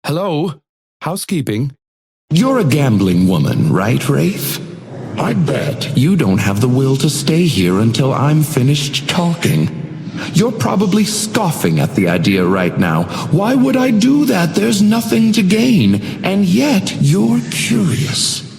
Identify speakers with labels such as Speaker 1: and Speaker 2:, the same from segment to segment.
Speaker 1: Hello? Housekeeping? You're a gambling woman, right, Wraith? I bet you don't have the will to stay here until I'm finished talking. You're probably scoffing at the idea right now. Why would I do that? There's nothing to gain. And yet, you're curious.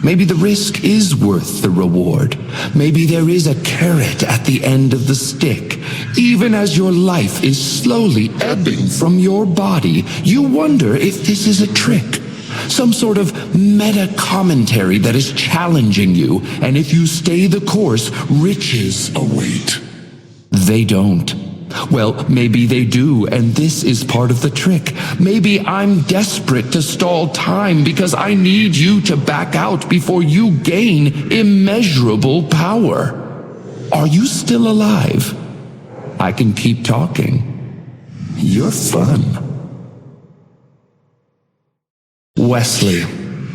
Speaker 1: Maybe the risk is worth the reward. Maybe there is a carrot at the end of the stick. Even as your life is slowly ebbing from your body, you wonder if this is a trick. Some sort of meta-commentary that is challenging you, and if you stay the course, riches await. They don't. Well, maybe they do, and this is part of the trick. Maybe I'm desperate to stall time because I need you to back out before you gain immeasurable power. Are you still alive? I can keep talking. You're fun. Wesley,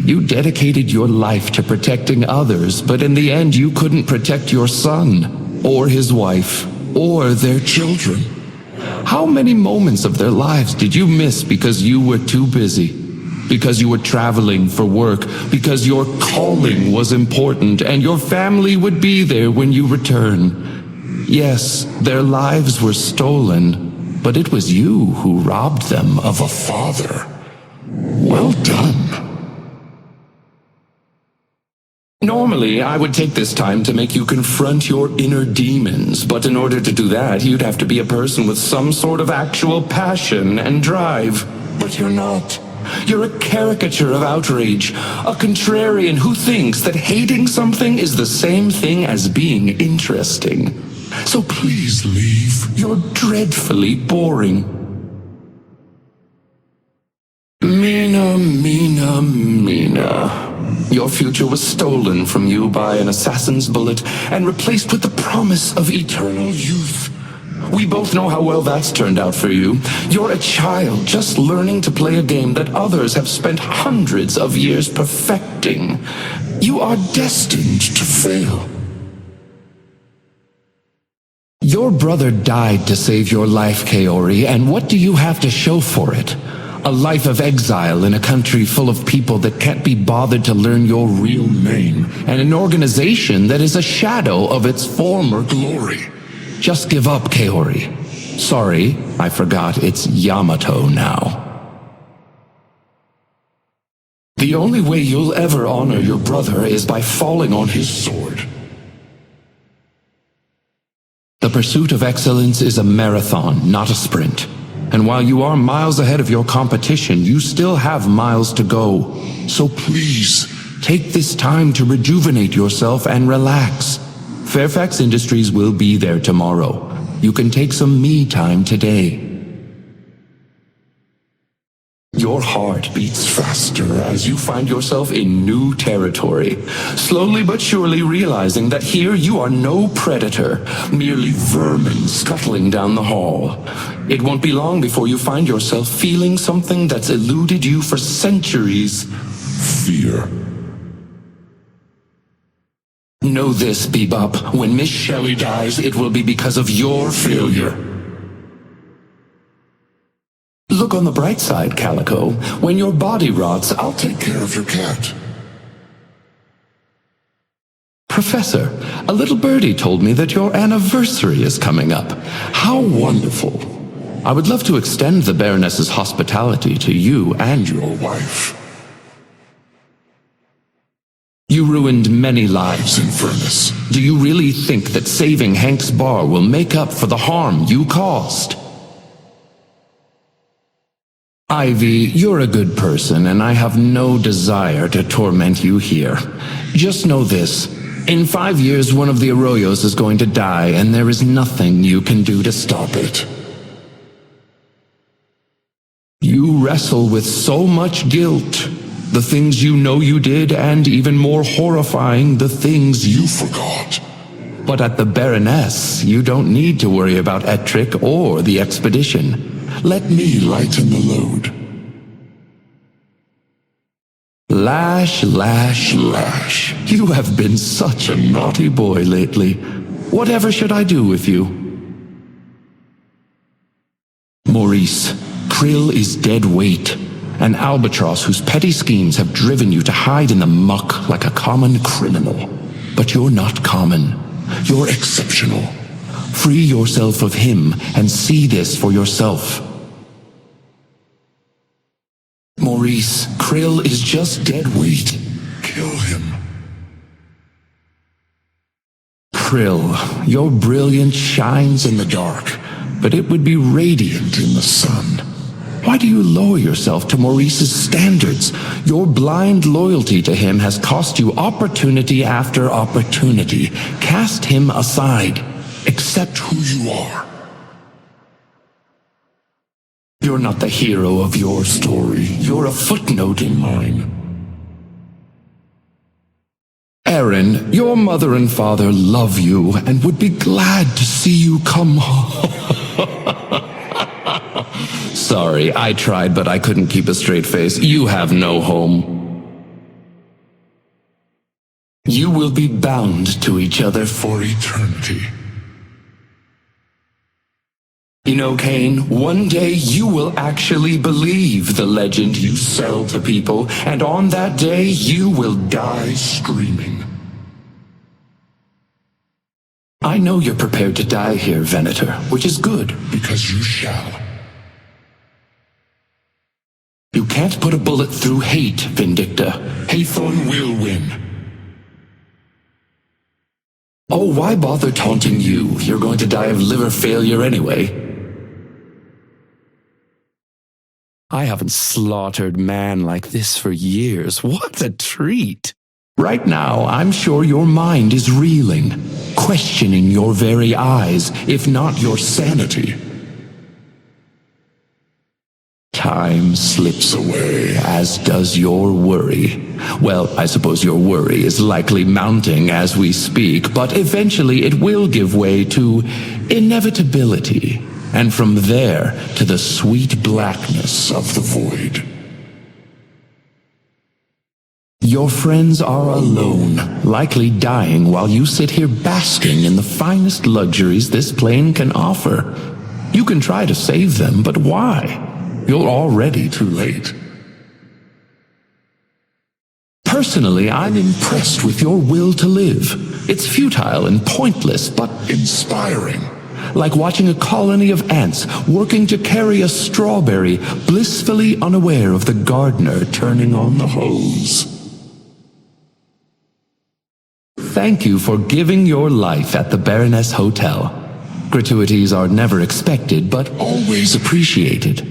Speaker 1: you dedicated your life to protecting others, but in the end you couldn't protect your son, or his wife, or their children. How many moments of their lives did you miss because you were too busy? Because you were traveling for work, because your calling was important, and your family would be there when you return. Yes, their lives were stolen, but it was you who robbed them of a father. Well done. Normally, I would take this time to make you confront your inner demons, but in order to do that, you'd have to be a person with some sort of actual passion and drive. But you're not. You're a caricature of outrage, a contrarian who thinks that hating something is the same thing as being interesting. So please leave. You're dreadfully boring. Mina. Your future was stolen from you by an assassin's bullet and replaced with the promise of eternal youth. We both know how well that's turned out for you. You're a child just learning to play a game that others have spent hundreds of years perfecting. You are destined to fail. Your brother died to save your life, Kaori, and what do you have to show for it? A life of exile in a country full of people that can't be bothered to learn your real name, and an organization that is a shadow of its former glory. Just give up, Kaori. Sorry, I forgot it's Yamato now. The only way you'll ever honor your brother is by falling on his sword. The pursuit of excellence is a marathon, not a sprint. And while you are miles ahead of your competition, you still have miles to go. So please, take this time to rejuvenate yourself and relax. Fairfax Industries will be there tomorrow. You can take some me time today. Your heart beats faster as you find yourself in new territory, slowly but surely realizing that here you are no predator, merely vermin scuttling down the hall. It won't be long before you find yourself feeling something that's eluded you for centuries. Fear. Know this, Bebop. When Miss Shelley dies, it will be because of your failure. Look on the bright side, Calico. When your body rots, I'll take care of your cat. Professor, a little birdie told me that your anniversary is coming up. How wonderful. I would love to extend the Baroness's hospitality to you and your wife. You ruined many lives, Infernus. Do you really think that saving Hank's bar will make up for the harm you caused? Ivy, you're a good person, and I have no desire to torment you here. Just know this. In 5 years, one of the Arroyos is going to die, and there is nothing you can do to stop it. You wrestle with so much guilt. The things you know you did, and even more horrifying, the things you forgot. But at the Baroness, you don't need to worry about Ettrick or the expedition. Let me lighten the load. Lash, Lash, Lash. You have been such a naughty boy lately. Whatever should I do with you? Maurice, Krill is dead weight. an albatross whose petty schemes have driven you to hide in the muck like a common criminal. But you're not common. You're exceptional. Free yourself of him and see this for yourself. Maurice, Krill is just dead weight.
Speaker 2: Kill him.
Speaker 1: Krill, your brilliance shines in the dark, but it would be radiant in the sun. Why do you lower yourself to Maurice's standards? Your blind loyalty to him has cost you opportunity after opportunity. Cast him aside. Accept who you are. You're not the hero of your story. You're a footnote in mine. Aaron, your mother and father love you and would be glad to see you come home. Sorry, I tried, but I couldn't keep a straight face. You have no home. You will be bound to each other for eternity. You know, Kane, one day you will actually believe the legend you sell to people, and on that day you will die screaming. I know you're prepared to die here, Venator, which is good.
Speaker 2: Because you shall.
Speaker 1: You can't put a bullet through hate, Vindicta.
Speaker 2: Haythorn will win.
Speaker 1: Oh, why bother taunting you? You're going to die of liver failure anyway. I haven't slaughtered man like this for years. What a treat! Right now, I'm sure your mind is reeling, questioning your very eyes, if not your sanity. Time slips away, as does your worry. Well, I suppose your worry is likely mounting as we speak, but eventually it will give way to inevitability, and from there to the sweet blackness of the void. Your friends are alone, likely dying while you sit here basking in the finest luxuries this plane can offer. You can try to save them, but why? You're already too late. Personally, I'm impressed with your will to live. It's futile and pointless, but inspiring. Like watching a colony of ants working to carry a strawberry, blissfully unaware of the gardener turning on the hose. Thank you for giving your life at the Baroness Hotel. Gratuities are never expected, but always appreciated.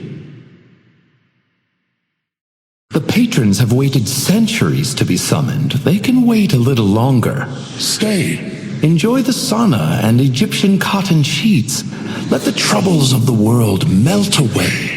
Speaker 1: The patrons have waited centuries to be summoned. They can wait a little longer. Stay. Enjoy the sauna and Egyptian cotton sheets. Let the troubles of the world melt away.